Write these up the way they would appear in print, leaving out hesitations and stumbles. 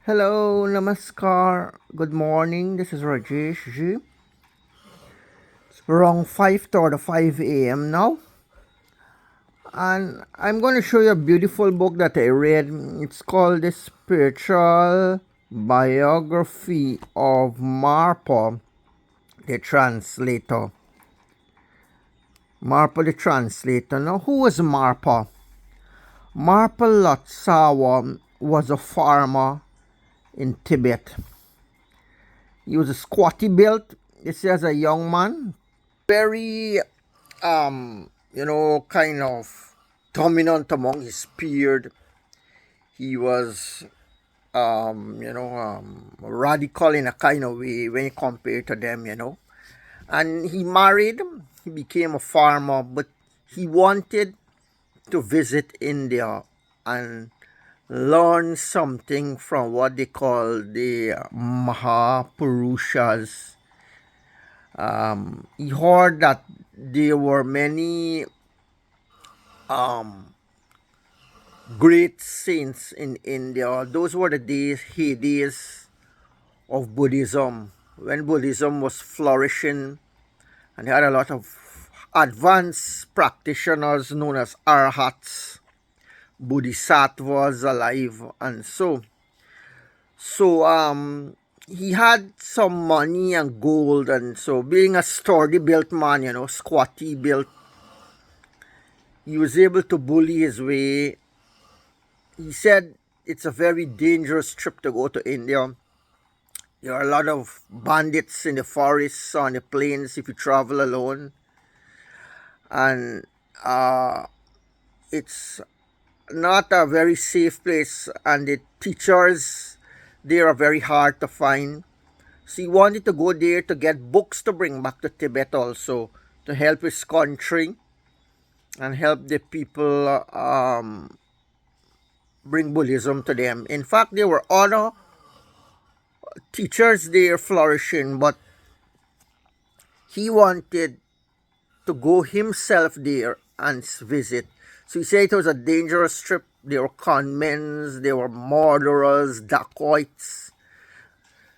Hello, namaskar. Good morning. This is Rajesh Ji. It's around 5:35 a.m. now, and I'm going to show you a beautiful book that I read. It's called The Spiritual Biography of Marpa, the Translator. Marpa, the Translator. Now, who was Marpa? Marpa Lotsawa was a farmer in Tibet. He was a squatty built. This is a young man, very kind of dominant among his peers. He was radical in a kind of way when you compare to them. And he married, he became a farmer, but he wanted to visit India and learn something from what they call the Mahapurushas. He heard that there were many great saints in India. Those were the heydays of Buddhism, when Buddhism was flourishing, and they had a lot of advanced practitioners known as arhats, bodhisattvas alive, and he had some money and gold, and so being a sturdy built man, squatty built, he was able to bully his way. He said it's a very dangerous trip to go to India. There are a lot of bandits in the forests, on the plains, if you travel alone. And it's not a very safe place, and the teachers there are very hard to find. So he wanted to go there to get books to bring back to Tibet also, to help his country and help the people bring Buddhism to them. In fact, there were other teachers there flourishing, but he wanted to go himself there and visit. So he said it was a dangerous trip. There were conmen, there were murderers, dacoits.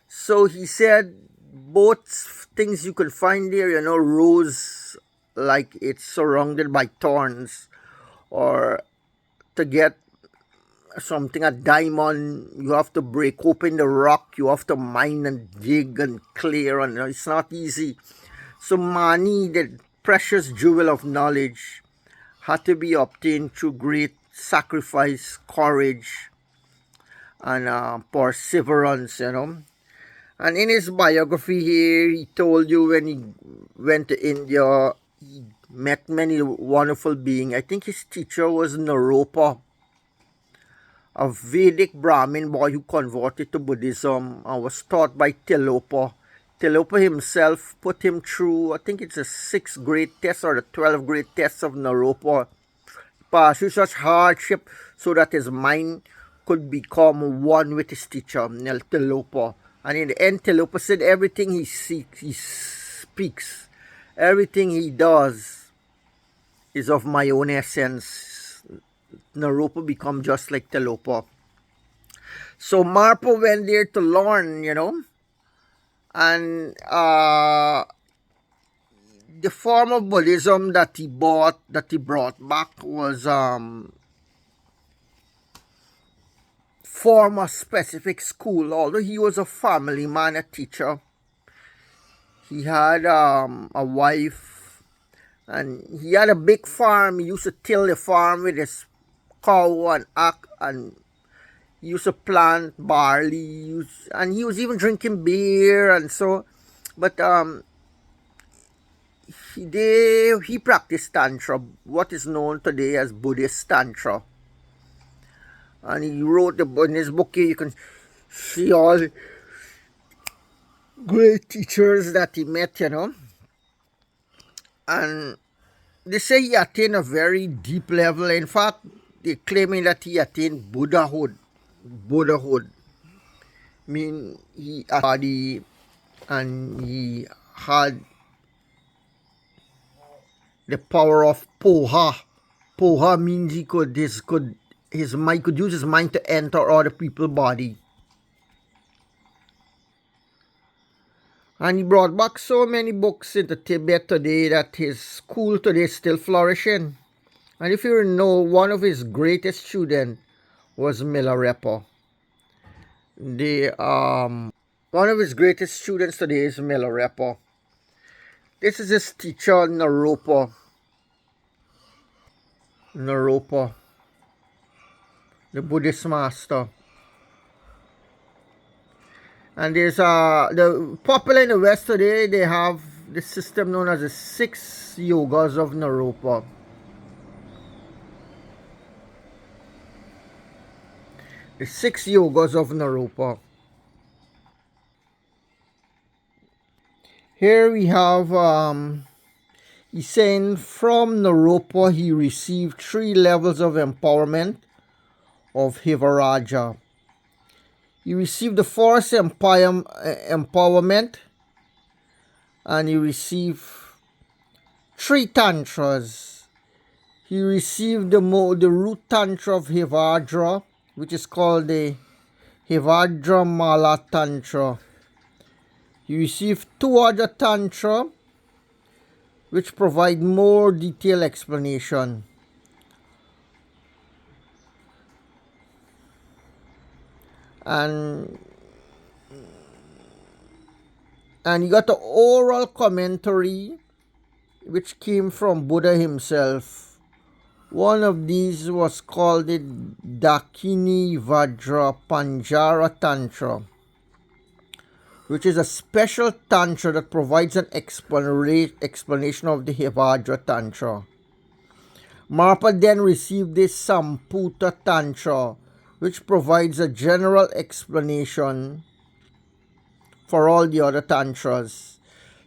So he said both things you can find there, rose like it's surrounded by thorns, or to get something, a diamond, you have to break open the rock, you have to mine and dig and clear, and it's not easy. So money, the precious jewel of knowledge, had to be obtained through great sacrifice, courage, and perseverance. And in his biography here, he told you when he went to India, he met many wonderful beings. I think his teacher was Naropa, a Vedic Brahmin boy who converted to Buddhism and was taught by Tilopa. Tilopa himself put him through, I think it's a 6th grade test or the 12th grade test of Naropa. Passed through such hardship so that his mind could become one with his teacher, Tilopa. And in the end, Tilopa said everything he speaks, everything he does is of my own essence. Naropa become just like Tilopa. So Marpa went there to learn, and the form of Buddhism that he brought back was from a specific school. Although he was a family man, a teacher, he had a wife, and he had a big farm. He used to till the farm with his cow and ack, and he used to plant barley, and he was even drinking beer, and so, but he practiced Tantra, what is known today as Buddhist Tantra. And he wrote in his book here, you can see all the great teachers that he met, and they say he attained a very deep level. In fact, they're claiming that he attained Buddhahood. He had a body, and he had the power of poha. Poha means his mind could use his mind to enter other people's body. And he brought back so many books into Tibet today that his school today is still flourishing. And if you know, one of his greatest students was Milarepa. One of his greatest students today is Milarepa. This is his teacher, Naropa. The Buddhist master. And there's the popular in the West today, they have the system known as the 6 yogas of Naropa. The 6 yogas of Naropa. Here we have he's saying from Naropa he received 3 levels of empowerment of Hivaraja. He received the force empowerment, and he received 3 tantras. He received the root tantra of Hivajra, which is called the Hivajra Mala Tantra. He received 2 other tantra, which provide more detailed explanation. And you got the oral commentary which came from Buddha himself. One of these was called the Dakini Vajra Panjara Tantra, which is a special tantra that provides an explanation of the Hivajra Tantra. Marpa then received the Samputa Tantra, which provides a general explanation for all the other tantras.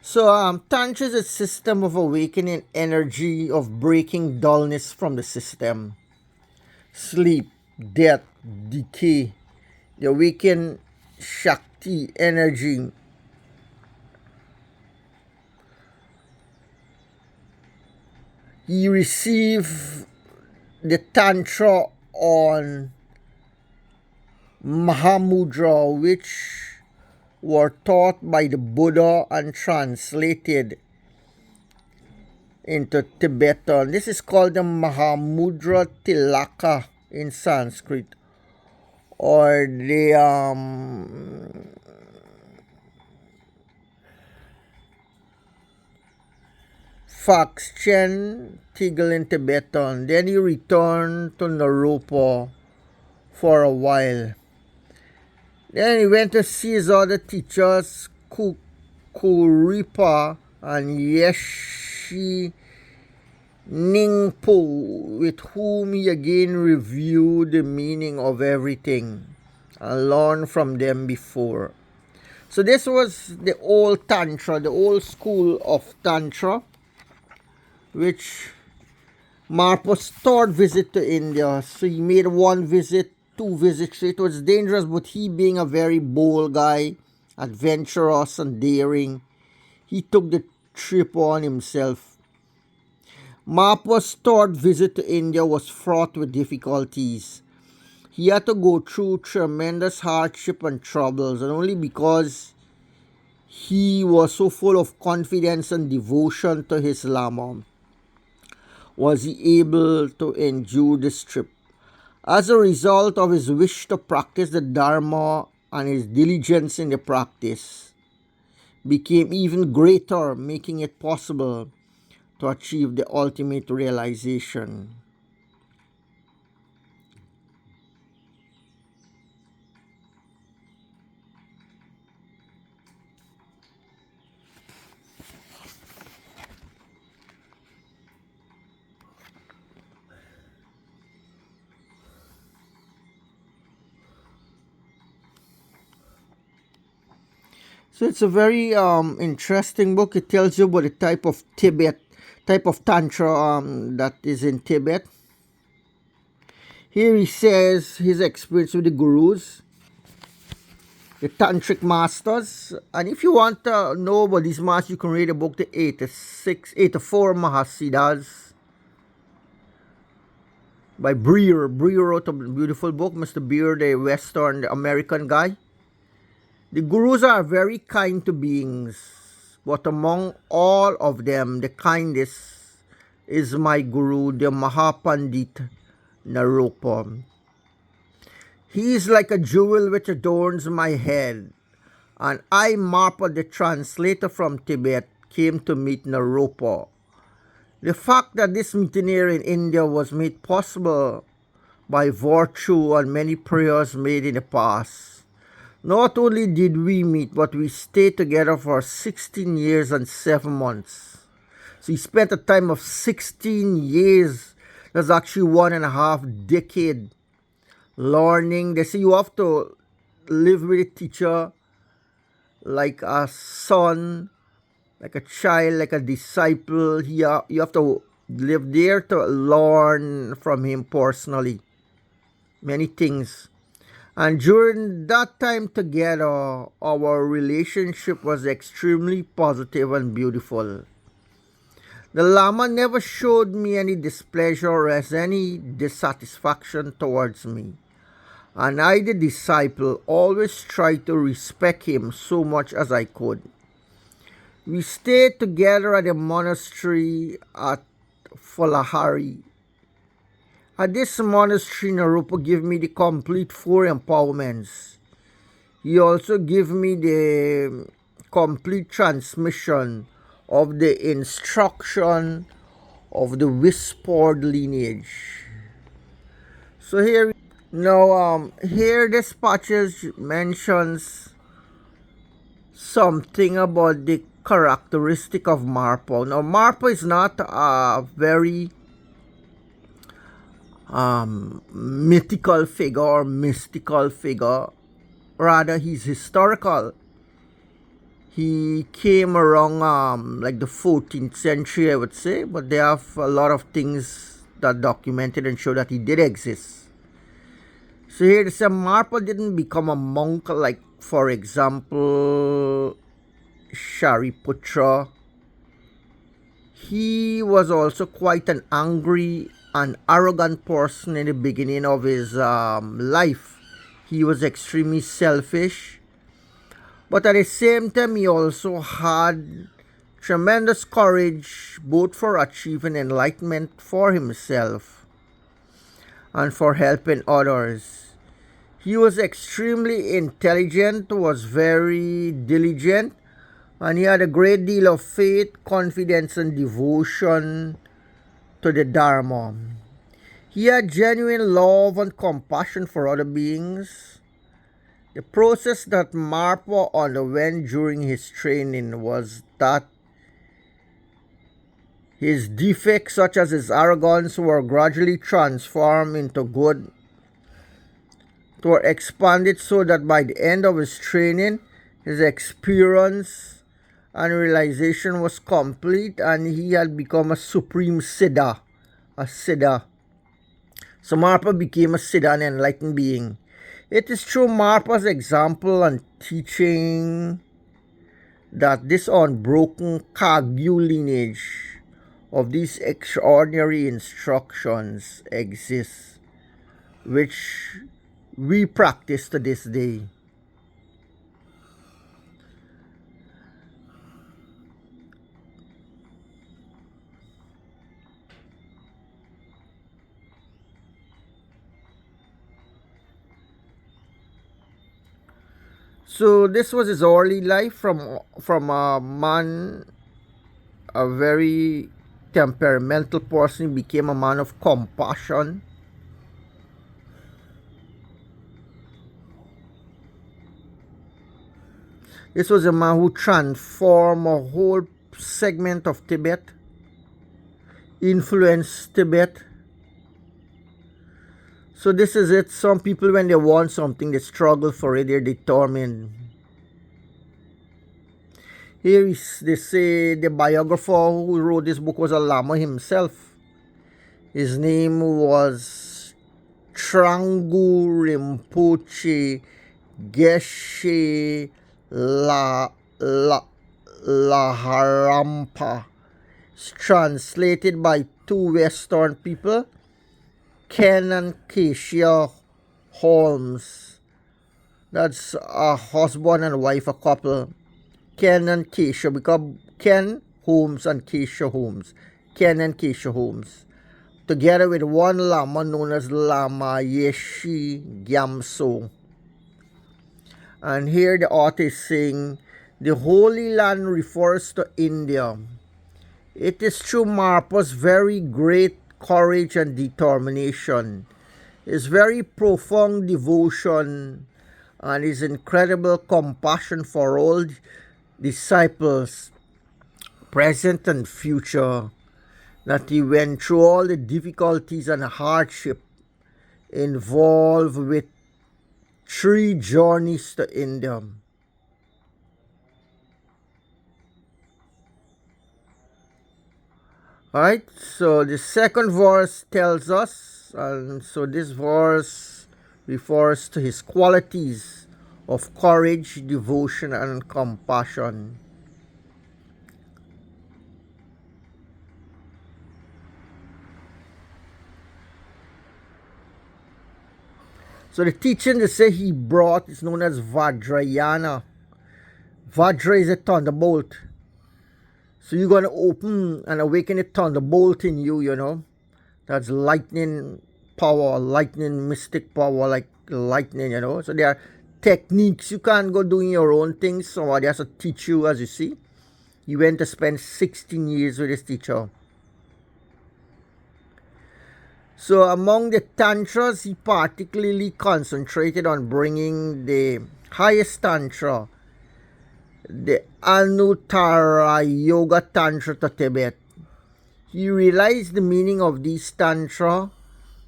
So tantra is a system of awakening energy, of breaking dullness from the system. Sleep, death, decay, the awakened Shakti energy. He received the tantra on Mahamudra, which were taught by the Buddha and translated into Tibetan. This is called the Mahamudra Tilaka in Sanskrit, or the Fakchen Tigel in Tibetan. Then he returned to Naropa for a while. Then he went to see his other teachers, Kuripa and Yeshi Ningpo, with whom he again reviewed the meaning of everything and learned from them before. So this was the old Tantra, the old school of Tantra, which Marpa's 3rd visit to India. So he made 1 visit, 2 visits. It was dangerous, but he, being a very bold guy, adventurous and daring, he took the trip on himself. Marpa's 3rd visit to India was fraught with difficulties. He had to go through tremendous hardship and troubles, and only because he was so full of confidence and devotion to his Lama was he able to endure this trip. As a result of his wish to practice the Dharma and his diligence in the practice became even greater, making it possible to achieve the ultimate realization. So it's a very interesting book. It tells you about the type of Tantra that is in Tibet. Here he says his experience with the gurus, the Tantrik masters. And if you want to know about these masters, you can read the book, The 84 Mahasiddhas by Breer. Breer wrote a beautiful book, Mr. Breer, the Western, the American guy. The gurus are very kind to beings, but among all of them, the kindest is my guru, the Mahapandit Naropa. He is like a jewel which adorns my head, and I, Marpa, the translator from Tibet, came to meet Naropa. The fact that this meeting here in India was made possible by virtue and many prayers made in the past. Not only did we meet, but we stayed together for 16 years and 7 months. So he spent a time of 16 years. That's actually 1.5 decade learning. They say you have to live with a teacher like a son, like a child, like a disciple. You have to live there to learn from him personally many things. And during that time together, our relationship was extremely positive and beautiful. The Lama never showed me any displeasure or as any dissatisfaction towards me. And I, the disciple, always tried to respect him so much as I could. We stayed together at the monastery at Falahari. At this monastery, Naropa gave me the complete 4 empowerments. He also gave me the complete transmission of the instruction of the whispered lineage. So here this passage mentions something about the characteristic of Marpa. Now, Marpa is not a very mythical figure or mystical figure. Rather, he's historical. He came around like the 14th century, I would say, but they have a lot of things that documented and show that he did exist. So here they say Marpa didn't become a monk like, for example, Shariputra. He was also quite an angry and arrogant person in the beginning of his life. He was extremely selfish, but at the same time he also had tremendous courage both for achieving enlightenment for himself and for helping others. He was extremely intelligent, was very diligent, and he had a great deal of faith, confidence, and devotion to the Dharma. He had genuine love and compassion for other beings. The process that Marpa underwent during his training was that his defects, such as his arrogance, were gradually transformed into good, were expanded so that by the end of his training, his experience and realization was complete and he had become a supreme Siddha, a Siddha. So Marpa became a Siddha, an enlightened being. It is through Marpa's example and teaching that this unbroken kagyu lineage of these extraordinary instructions exists, which we practice to this day. So this was his early life from a man, a very temperamental person. He became a man of compassion. This was a man who transformed a whole segment of Tibet, influenced Tibet. So this is it. Some people, when they want something, they struggle for it. They're determined. Here is, they say the biographer who wrote this book was a Lama himself. His name was Trangu Rinpoche Geshe Laharampa. It's translated by 2 Western people, Ken and Keisha Holmes. That's a husband and wife, a couple. Ken and Keisha become Ken Holmes and Keisha Holmes. Ken and Keisha Holmes. Together with one Lama known as Lama Yeshi Gyamso. And here the author is saying, the Holy Land refers to India. It is through Marpa's very great courage and determination, his very profound devotion, and his incredible compassion for all disciples, present and future, that he went through all the difficulties and hardship involved with 3 journeys to India. Alright, so the second verse tells us, and so this verse refers to his qualities of courage, devotion, and compassion. So the teaching they say he brought is known as Vajrayana. Vajra is a thunderbolt. So you're going to open and awaken a thunderbolt in you, you know. That's lightning power, lightning mystic power, like lightning, you know. So there are techniques. You can't go doing your own things. Somebody has to teach you, as you see. He went to spend 16 years with his teacher. So among the tantras, he particularly concentrated on bringing the highest tantra, the Anuttara Yoga Tantra, to Tibet. He realized the meaning of these tantra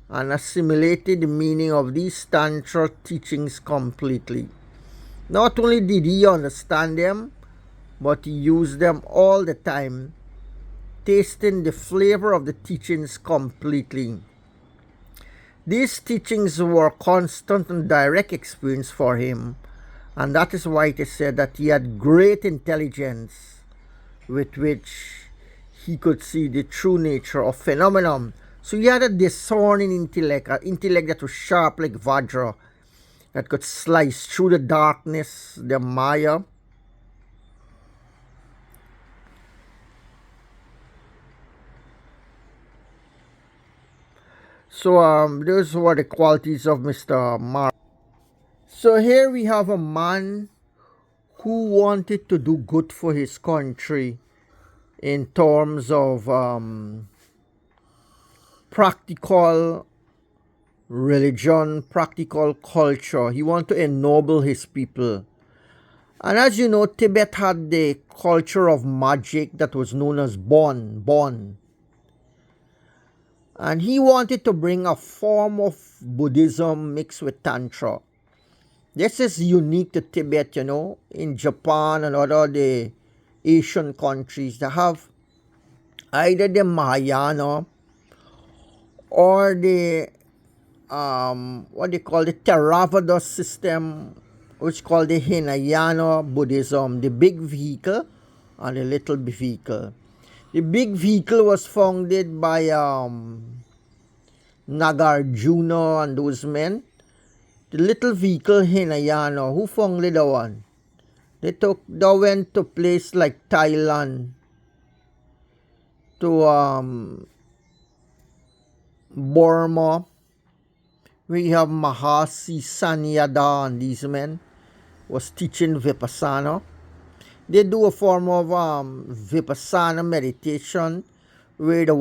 and assimilated the meaning of these tantra teachings completely. Not only did he understand them, but he used them all the time, tasting the flavor of the teachings completely. These teachings were constant and direct experience for him, and that is why it is said that he had great intelligence with which he could see the true nature of phenomenon. So he had a discerning intellect, an intellect that was sharp like Vajra, that could slice through the darkness, the Maya. So those were the qualities of Mr. Marpa. So here we have a man who wanted to do good for his country in terms of practical religion, practical culture. He wanted to ennoble his people. And as you know, Tibet had the culture of magic that was known as Bon. And he wanted to bring a form of Buddhism mixed with Tantra. This is unique to Tibet, you know. In Japan and other the Asian countries, they have either the Mahayana or the what they call the Theravada system, which called the Hinayana Buddhism, the big vehicle and the little vehicle. The big vehicle was founded by Nagarjuna and those men. The little vehicle Hinayana, who founded the one? They went to place like Thailand, to Burma. We have Mahasi Sanyada, and these men was teaching Vipassana. They do a form of Vipassana meditation where they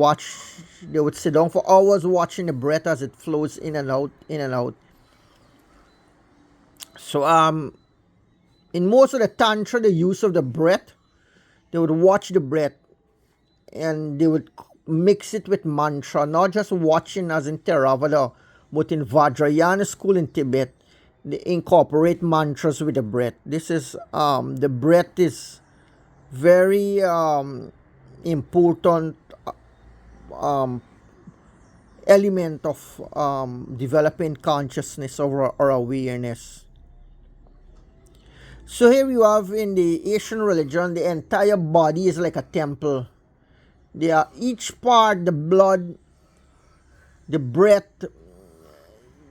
would sit down for hours watching the breath as it flows in and out, in and out. So in most of the Tantra, the use of the breath, they would watch the breath and they would mix it with mantra, not just watching as in Theravada, but in Vajrayana school in Tibet, they incorporate mantras with the breath. This is, the breath is very important element of developing consciousness or awareness. So here you have in the Asian religion, the entire body is like a temple. They are each part, the blood, the breath,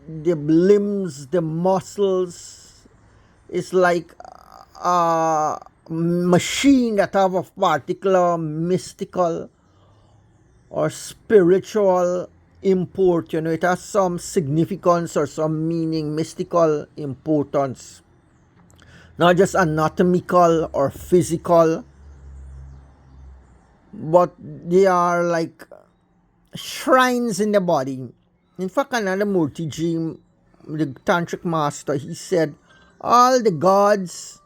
the limbs, the muscles, is like a machine that have a particular mystical or spiritual import. It has some significance or some meaning, mystical importance, not just anatomical or physical, but they are like shrines in the body. In fact, another Murtiji, the Tantric master, he said, all the gods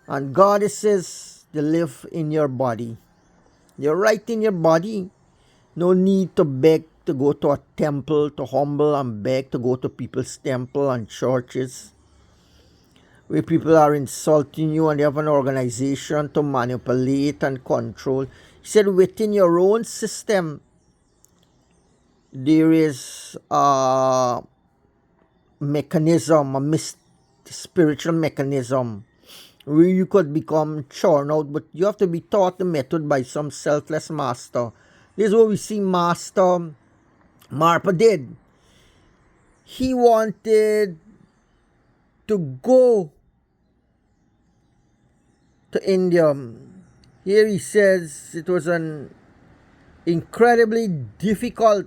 and goddesses, they live in your body. They're right in your body. No need to beg to go to a temple, to humble and beg to go to people's temple and churches where people are insulting you and they have an organization to manipulate and control. He said within your own system, there is a mechanism, a spiritual mechanism where you could become churned out, but you have to be taught the method by some selfless master. This is what we see Master Marpa did. He wanted to go to India. Here he says it was an incredibly difficult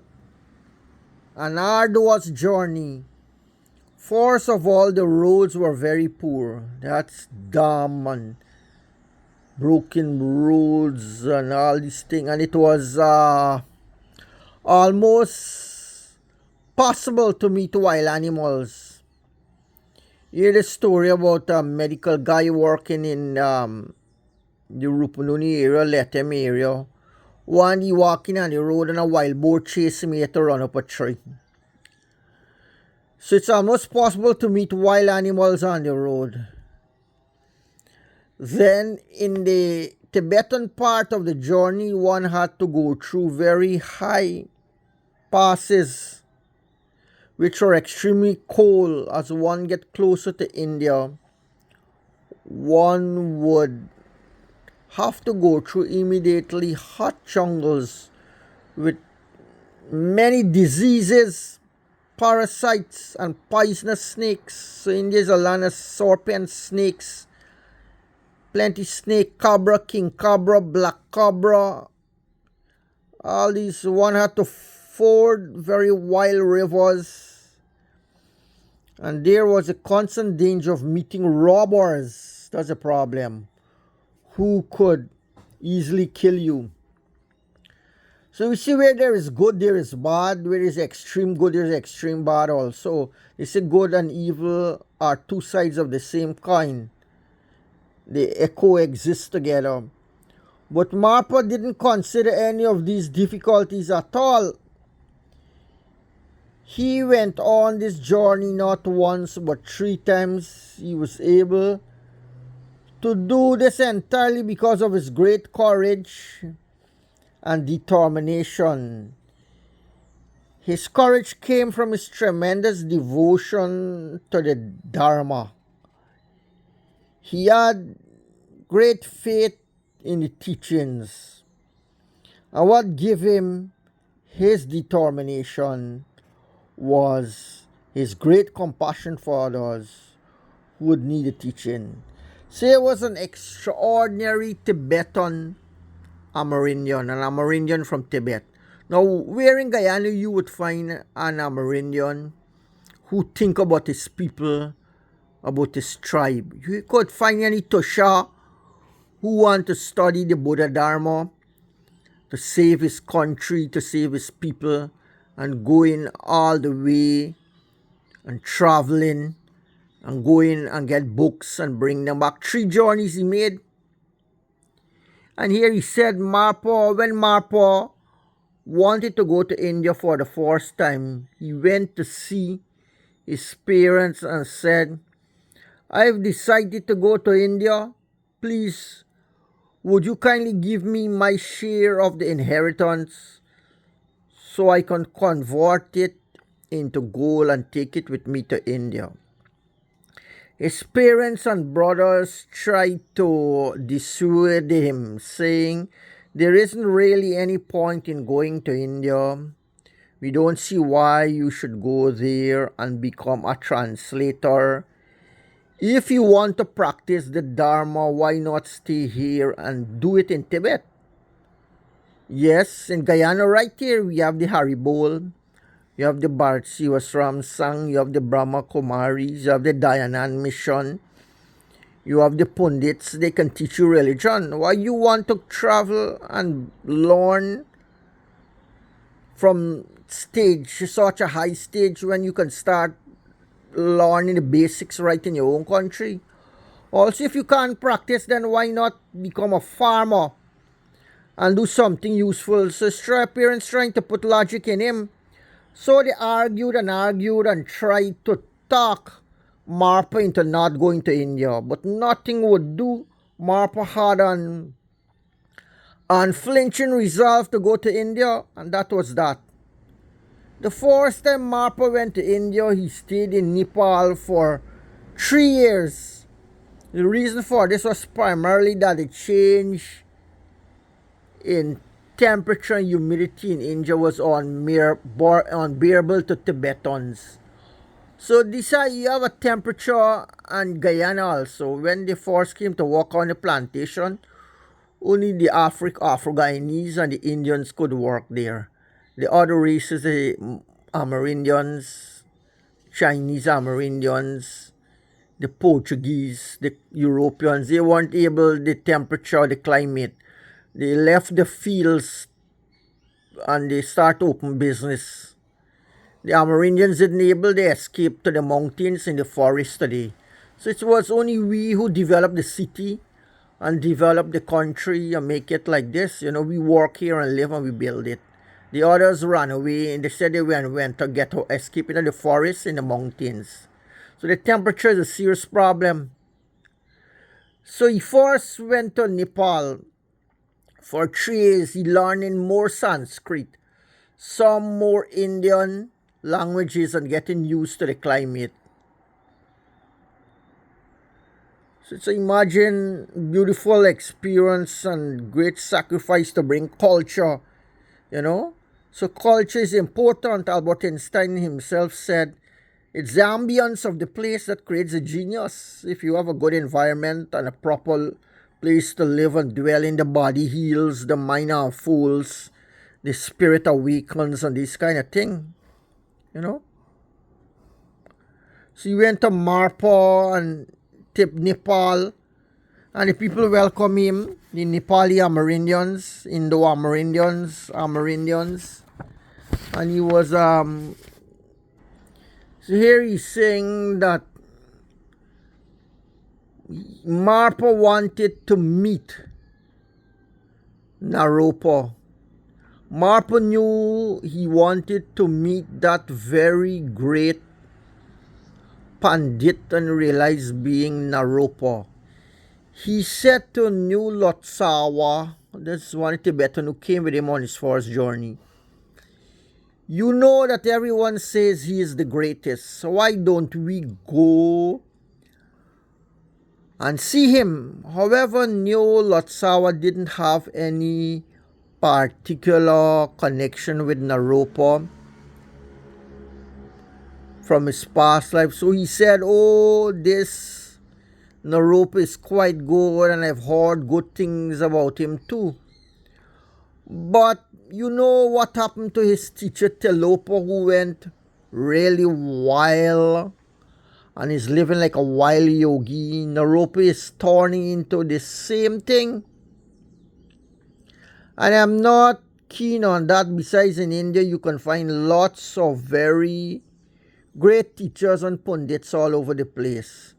and arduous journey. First of all, the roads were very poor. That's dumb and broken roads and all these things. And it was almost possible to meet wild animals. You hear the story about a medical guy working in the Rupununi area, Letem area. One day walking on the road and a wild boar chased him. He had to run up a tree. So it's almost possible to meet wild animals on the road. Then in the Tibetan part of the journey, one had to go through very high passes which are extremely cold. As one get closer to India, one would have to go through immediately hot jungles with many diseases, parasites and poisonous snakes. So India is a land of serpent snakes, plenty snake, cobra, king cobra, black cobra. All these, one had to ford very wild rivers, and there was a constant danger of meeting robbers. That's a problem, who could easily kill you. So we see where there is good, there is bad. Where there is extreme good, there is extreme bad also. They say good and evil are two sides of the same coin. They coexist together. But Marpa didn't consider any of these difficulties at all. He went on this journey not once but 3 times. He was able to do this entirely because of his great courage and determination. His courage came from his tremendous devotion to the Dharma. He had great faith in the teachings. And what gave him his determination was his great compassion for others who would need a teaching. So he was an extraordinary Tibetan Amerindian, an Amerindian from Tibet. Now, where in Guyana you would find an Amerindian who think about his people, about his tribe. You could find any Tosha who want to study the Buddha Dharma, to save his country, to save his people, and going all the way and traveling and going and get books and bring them back. 3 journeys he made. And here he said Marpa, when Marpa wanted to go to India for the first time, he went to see his parents and said, I've decided to go to India. Please, would you kindly give me my share of the inheritance so I can convert it into gold and take it with me to India? His parents and brothers tried to dissuade him, saying, there isn't really any point in going to India. We don't see why you should go there and become a translator If you want to practice the Dharma, why not stay here and do it in Tibet? Yes, in Guyana right here, we have the Haribol, you have the Bhartsiwas Ramsang, you have the Brahma Kumaris, you have the Dayanan Mission, you have the Pundits, they can teach you religion. Why you want to travel and learn from such a high stage when you can start learning the basics right in your own country? Also, if you can't practice, then why not become a farmer and do something useful? So parents trying to put logic in him. So they argued and tried to talk Marpa into not going to India, but nothing would do. Marpa had an unflinching resolve to go to India, and that was that. The first time Marpa went to India, he stayed in Nepal for 3 years. The reason for this was primarily that the change in temperature and humidity in India was unbearable to Tibetans. So this you have a temperature and Guyana also. When they first came to work on the plantation, only the Afro-Guyanese and the Indians could work there. The other races, the Amerindians, Chinese Amerindians, the Portuguese, the Europeans, they weren't able, the temperature, the climate. They left the fields and they start open business. The Amerindians didn't able, they escaped to the mountains in the forest today. So it was only we who developed the city and developed the country and make it like this. You know, we work here and live and we build it. The others ran away and they said they went to escape into the forest in the mountains. So the temperature is a serious problem. So he first went to Nepal. For 3 years, he learning more Sanskrit, some more Indian languages, and getting used to the climate. So imagine beautiful experience and great sacrifice to bring culture, you know. So culture is important. Albert Einstein himself said, it's the ambience of the place that creates a genius. If you have a good environment and a proper place to live and dwell in, the body heals, the mind unfolds, the spirit awakens, and this kind of thing, you know. So you went to Marpa and Nepal, and the people welcome him, the Nepali Amerindians, Amerindians, and he was so here he's saying that Marpa wanted to meet Naropa. Marpa knew he wanted to meet that very great Pandit and realized being Naropa. He said to New Lotsawa, this is one Tibetan who came with him on his first journey, you know that everyone says he is the greatest, so why don't we go and see him? However, New Lotsawa didn't have any particular connection with Naropa from his past life. So he said, oh, this Naropa is quite good and I've heard good things about him too. But you know what happened to his teacher Telopa, who went really wild and is living like a wild yogi? Naropa is turning into the same thing. And I'm not keen on that. Besides, in India, you can find lots of very great teachers and pundits all over the place.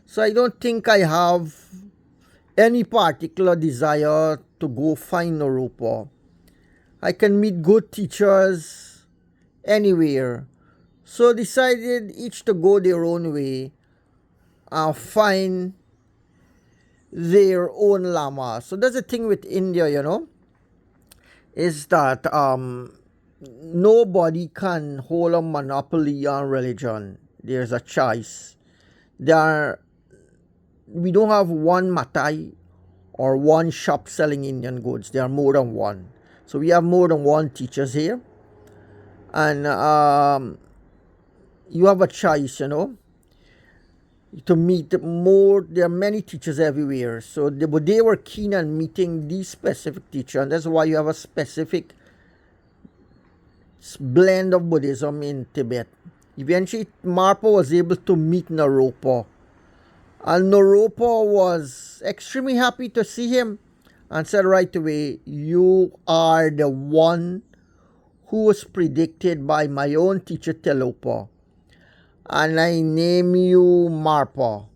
So I don't think I have any particular desire to go find Naropa. I can meet good teachers anywhere. So decided each to go their own way and find their own Lama. So that's the thing with India, you know, is that nobody can hold a monopoly on religion. There's a choice. We don't have one matai or one shop selling Indian goods. There are more than one. So we have more than one teachers here. And you have a choice, you know. to meet more. There are many teachers everywhere, so they were keen on meeting these specific teacher, and that's why you have a specific blend of Buddhism in Tibet. Eventually, Marpa was able to meet Naropa, and Naropa was extremely happy to see him and said right away, "You are the one who was predicted by my own teacher Telopa, and I name you Marpa,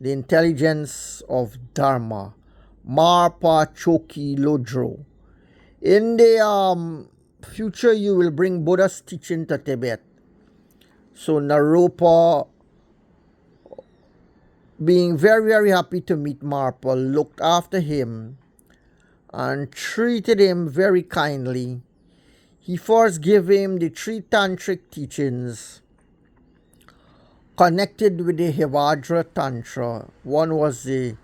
the intelligence of Dharma, Marpa Choki Lodro. In the future, you will bring Buddha's teaching to Tibet." So Naropa, being very, very happy to meet Marpa, looked after him and treated him very kindly. He first gave him the 3 Tantric teachings connected with the Hevajra Tantra. One was the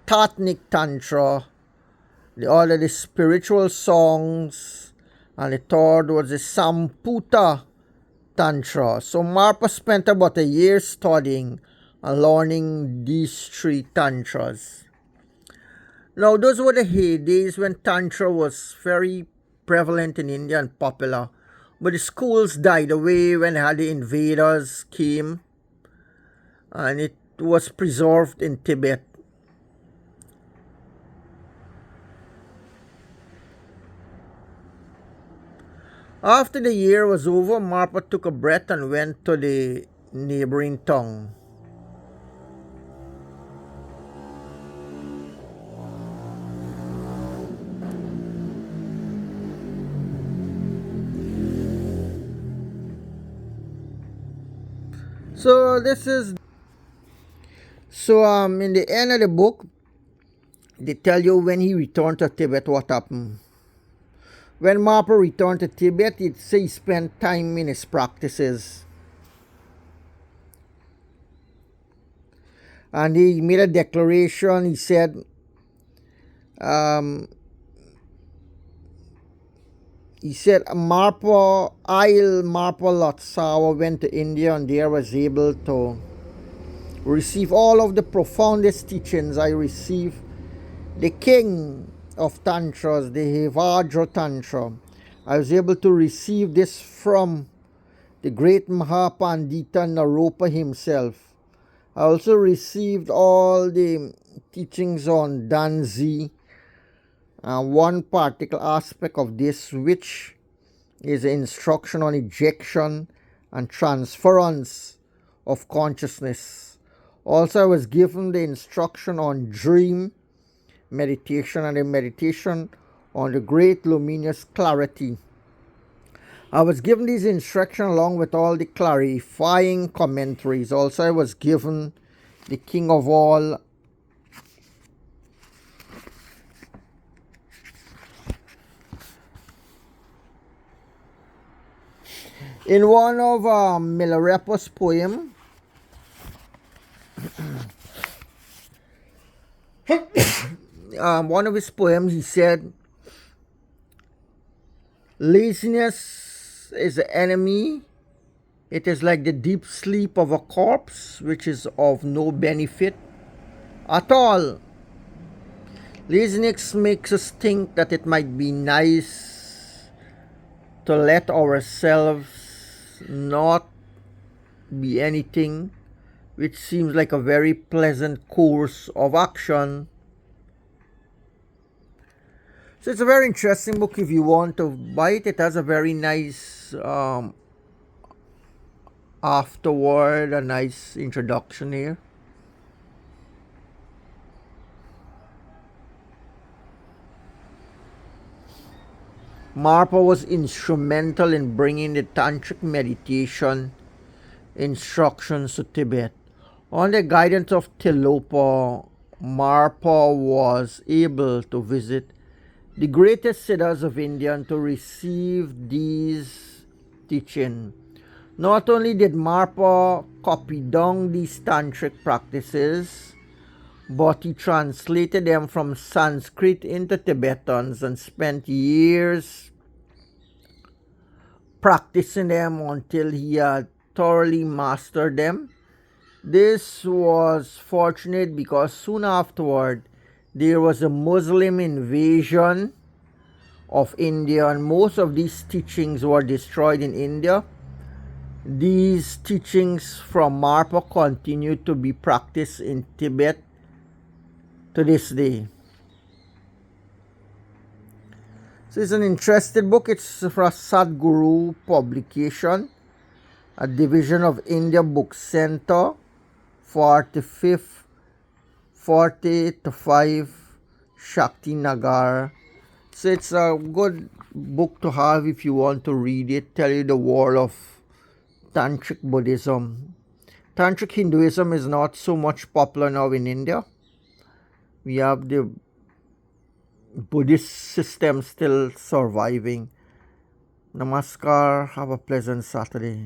Tantrik Tantra, the other the spiritual songs, and the third was the Samputa Tantra. So Marpa spent about a year studying and learning these 3 Tantras. Now, those were the heydays when Tantra was very prevalent in India and popular. But the schools died away when the invaders came, and it was preserved in Tibet. After the year was over, Marpa took a breath and went to the neighboring town. So in the end of the book, they tell you when he returned to Tibet what happened. When Marpa returned to Tibet, it says he spent time in his practices. And he made a declaration. He said, Marpa Lotsawa went to India and there was able to receive all of the profoundest teachings I received. The king of Tantras, the Hevajra Tantra. I was able to receive this from the great Mahapandita Naropa himself. I also received all the teachings on Danzi, one particular aspect of this, which is the instruction on ejection and transference of consciousness. Also, I was given the instruction on dream meditation and a meditation on the great luminous clarity. I was given these instructions along with all the clarifying commentaries. Also, I was given the King of All in one of Milarepa's poem. One of his poems, he said, "Laziness is the enemy. It is like the deep sleep of a corpse, which is of no benefit at all. Laziness makes us think that it might be nice to let ourselves not be anything, which seems like a very pleasant course of action." So it's a very interesting book if you want to buy it. It has a very nice afterword, a nice introduction here. Marpa was instrumental in bringing the Tantric meditation instructions to Tibet. On the guidance of Telopa, Marpa was able to visit the greatest siddhas of India and to receive these teachings. Not only did Marpa copy down these tantric practices, but he translated them from Sanskrit into Tibetans and spent years practicing them until he had thoroughly mastered them. This was fortunate because soon afterward there was a Muslim invasion of India, and most of these teachings were destroyed in India. These teachings from Marpa continue to be practiced in Tibet to this day. So it's an interesting book. It's from Sadhguru publication, a division of India Book Center, 45th, 40 to 5 Shakti Nagar. So it's a good book to have if you want to read it. Tell you the world of Tantrik Buddhism. Tantric Hinduism is not so much popular now in India. We have the Buddhist system still surviving. Namaskar. Have a pleasant Saturday.